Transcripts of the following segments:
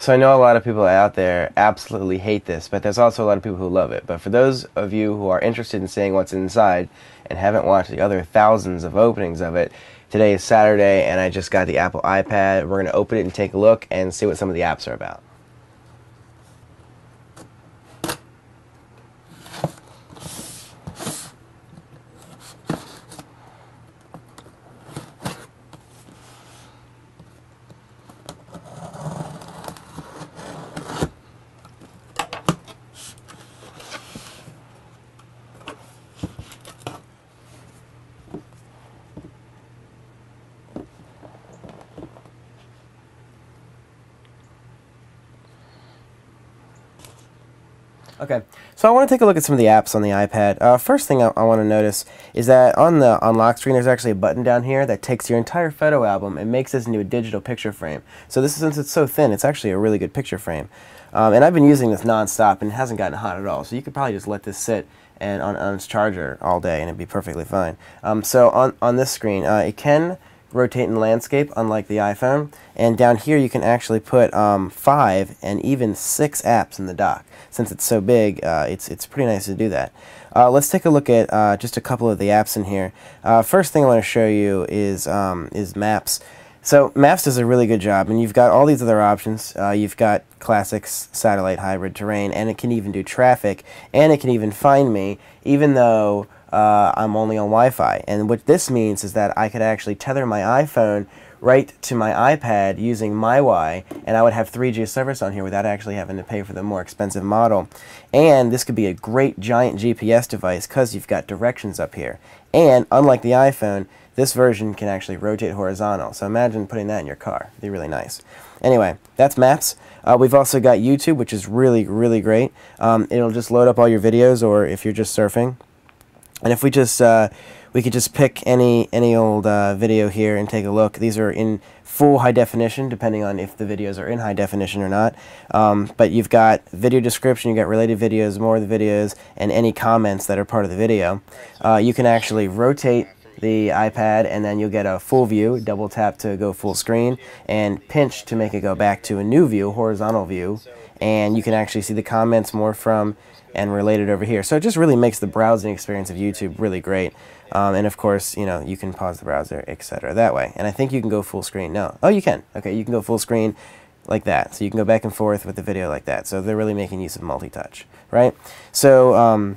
So I know a lot of people out there absolutely hate this, but there's also a lot of people who love it. But for those of you who are interested in seeing what's inside and haven't watched the other thousands of openings of it, today is Saturday and I just got the Apple iPad. We're going to open it and take a look and see what some of the apps are about. Okay, so I want to take a look at some of the apps on the iPad. First thing I want to notice is that on the unlock screen there's actually a button down here that takes your entire photo album and makes this into a digital picture frame. So this, since it's so thin, it's actually a really good picture frame. And I've been using this non-stop and it hasn't gotten hot at all, so you could probably just let this sit and on its charger all day and it'd be perfectly fine. So on this screen, it can rotate in landscape, unlike the iPhone, and down here you can actually put 5 and even 6 apps in the dock. Since it's so big, it's pretty nice to do that. Let's take a look at just a couple of the apps in here. First thing I want to show you is Maps. So Maps does a really good job, and you've got all these other options. You've got classics, satellite, hybrid, terrain, and it can even do traffic, and it can even find me, even though I'm only on Wi-Fi. And what this means is that I could actually tether my iPhone right to my iPad using MyWi, and I would have 3G service on here without actually having to pay for the more expensive model. And this could be a great giant GPS device because you've got directions up here. And unlike the iPhone, this version can actually rotate horizontal. So imagine putting that in your car. It'd be really nice. Anyway, that's Maps. We've also got YouTube, which is really, really great. It'll just load up all your videos, or if you're just surfing. And if we just we could just pick any old video here and take a look. These are in full high definition, depending on if the videos are in high definition or not. But you've got video description, you've got related videos, more of the videos, and any comments that are part of the video. You can actually rotate the iPad and then you'll get a full view, double tap to go full screen, and pinch to make it go back to a new view, horizontal view, and you can actually see the comments more from and related over here. So it just really makes the browsing experience of YouTube really great. And of course, you know, you can pause the browser, etc. that way. And I think you can go full screen. No. Oh, you can. Okay, you can go full screen like that. So you can go back and forth with the video like that. So they're really making use of multi-touch, right? So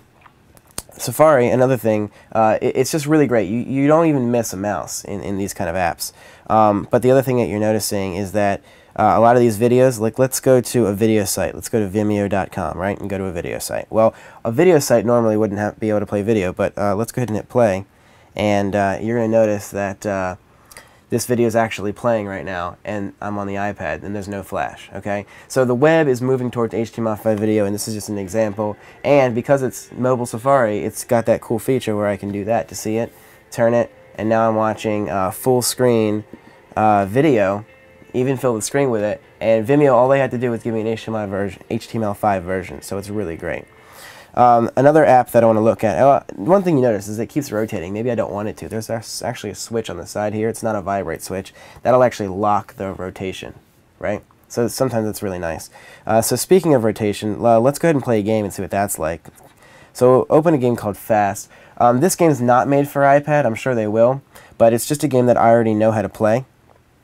Safari, another thing, it's just really great. You don't even miss a mouse in these kind of apps. But the other thing that you're noticing is that a lot of these videos, like let's go to a video site. Let's go to Vimeo.com, right, and go to a video site. Well, a video site normally wouldn't be able to play video, but let's go ahead and hit play. And you're going to notice that this video is actually playing right now, and I'm on the iPad, and there's no flash, okay? So the web is moving towards HTML5 video, and this is just an example. And because it's mobile Safari, it's got that cool feature where I can do that to see it, turn it, and now I'm watching full screen video, even fill the screen with it. And Vimeo, all they had to do was give me an HTML5 version, so it's really great. Another app that I want to look at, one thing you notice is it keeps rotating. Maybe I don't want it to. There's actually a switch on the side here. It's not a vibrate switch. That'll actually lock the rotation, right? So sometimes it's really nice. So speaking of rotation, let's go ahead and play a game and see what that's like. So open a game called Fast. This game's not made for iPad. I'm sure they will, but it's just a game that I already know how to play.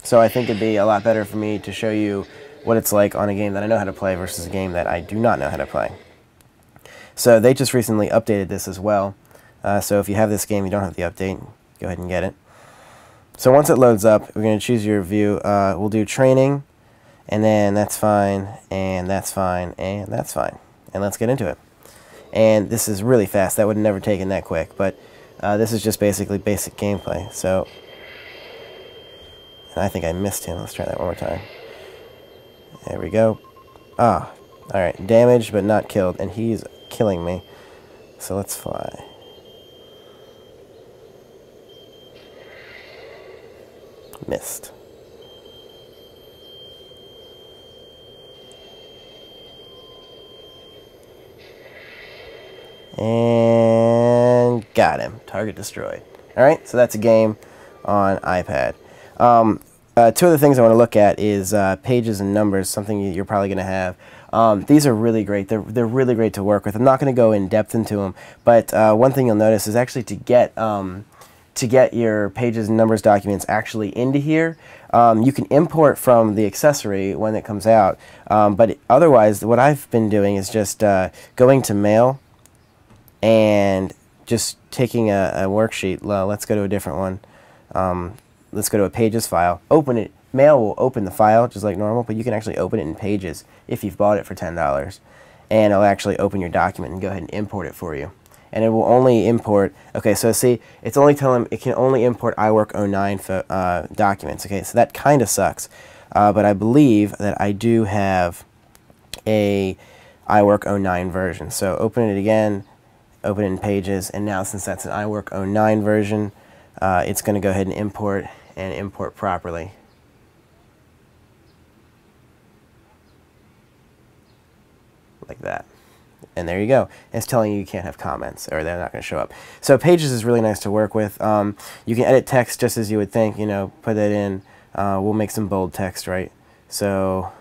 So I think it'd be a lot better for me to show you what it's like on a game that I know how to play versus a game that I do not know how to play. So they just recently updated this as well. So if you have this game, you don't have the update, go ahead and get it. So once it loads up, we're going to choose your view. We'll do training, and then that's fine, and that's fine, and that's fine. And let's get into it. And this is really fast. That would have never taken that quick, but this is just basically basic gameplay. So I think I missed him. Let's try that one more time. There we go. Ah, alright. Damaged but not killed, and he's killing me. So let's fly. Missed. And got him. Target destroyed. Alright, so that's a game on iPad. two other things I want to look at is pages and numbers, something you're probably going to have. These are really great. They're really great to work with. I'm not going to go in depth into them, but one thing you'll notice is actually to get your pages and numbers documents actually into here, you can import from the accessory when it comes out. But otherwise, what I've been doing is just going to Mail and just taking a worksheet. Let's go to a different one. Let's go to a Pages file. Open it. Mail will open the file just like normal, but you can actually open it in Pages if you've bought it for $10. And it'll actually open your document and go ahead and import it for you. And it will only import, okay, so see, it's only telling, it can only import iWork 09 documents, okay, so that kind of sucks. But I believe that I do have a iWork 09 version. So open it again, open it in Pages, and now since that's an iWork 09 version, it's going to go ahead and import properly. Like that. And there you go. It's telling you can't have comments, or they're not going to show up. So Pages is really nice to work with. You can edit text just as you would think, put that in. We'll make some bold text, right? So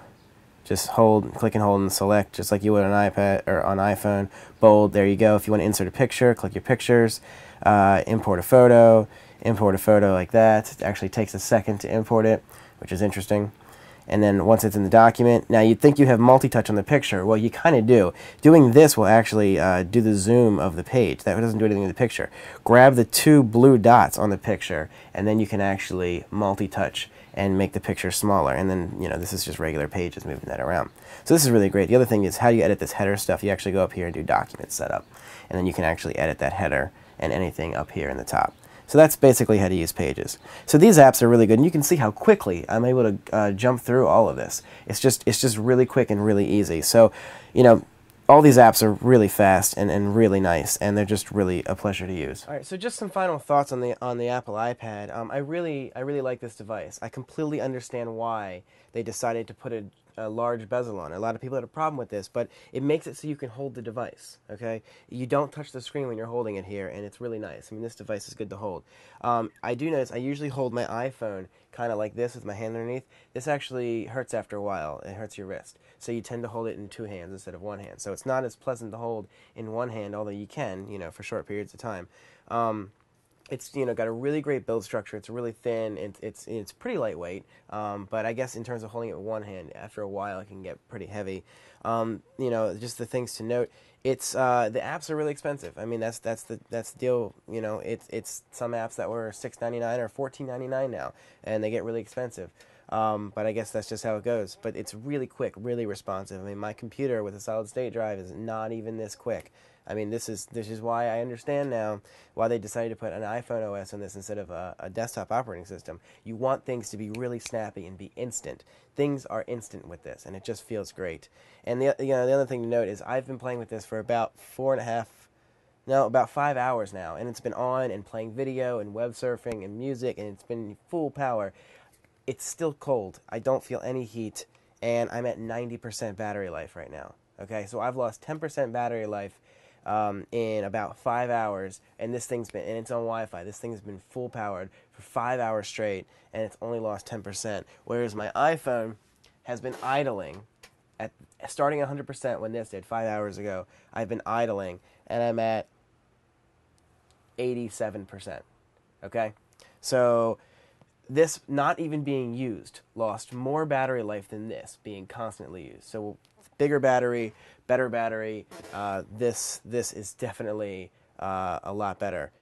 just click and hold and select just like you would on iPad or on iPhone. Bold, there you go. If you want to insert a picture, click your pictures. Import a photo like that. It actually takes a second to import it, which is interesting. And then once it's in the document, now you'd think you have multi-touch on the picture. Well, you kind of do. Doing this will actually do the zoom of the page. That doesn't do anything in the picture. Grab the two blue dots on the picture, and then you can actually multi-touch and make the picture smaller. And then, this is just regular Pages moving that around. So this is really great. The other thing is, how do you edit this header stuff? You actually go up here and do Document Setup, and then you can actually edit that header and anything up here in the top. So that's basically how to use Pages. So these apps are really good, and you can see how quickly I'm able to jump through all of this. It's just really quick and really easy. So, all these apps are really fast and really nice, and they're just really a pleasure to use. All right, so just some final thoughts on the Apple iPad. I really like this device. I completely understand why they decided to put a large bezel on it. A lot of people had a problem with this, but it makes it so you can hold the device, okay? You don't touch the screen when you're holding it here, and it's really nice. I mean, this device is good to hold. I do notice I usually hold my iPhone kind of like this with my hand underneath. This actually hurts after a while. It hurts your wrist. So you tend to hold it in two hands instead of one hand. So it's not as pleasant to hold in one hand, although you can, for short periods of time. It's got a really great build structure. It's really thin. It's pretty lightweight. But I guess in terms of holding it with one hand, after a while it can get pretty heavy. Just the things to note. It's the apps are really expensive. I mean that's the deal. It's some apps that were $6.99 or $14.99 now, and they get really expensive. But I guess that's just how it goes. But it's really quick, really responsive. I mean, my computer with a solid state drive is not even this quick. I mean, this is why I understand now why they decided to put an iPhone OS on this instead of a desktop operating system. You want things to be really snappy and be instant. Things are instant with this, and it just feels great. And the other thing to note is I've been playing with this for about about 5 hours now, and it's been on and playing video and web surfing and music, and it's been full power. It's still cold. I don't feel any heat, and I'm at 90% battery life right now. Okay, so I've lost 10% battery life in about 5 hours, and it's on Wi-Fi. This thing's been full powered for 5 hours straight, and it's only lost 10%. Whereas my iPhone has been idling starting 100% when this did 5 hours ago. I've been idling, and I'm at 87%. Okay, so this not even being used lost more battery life than this being constantly used. So bigger battery, better battery. This is definitely a lot better.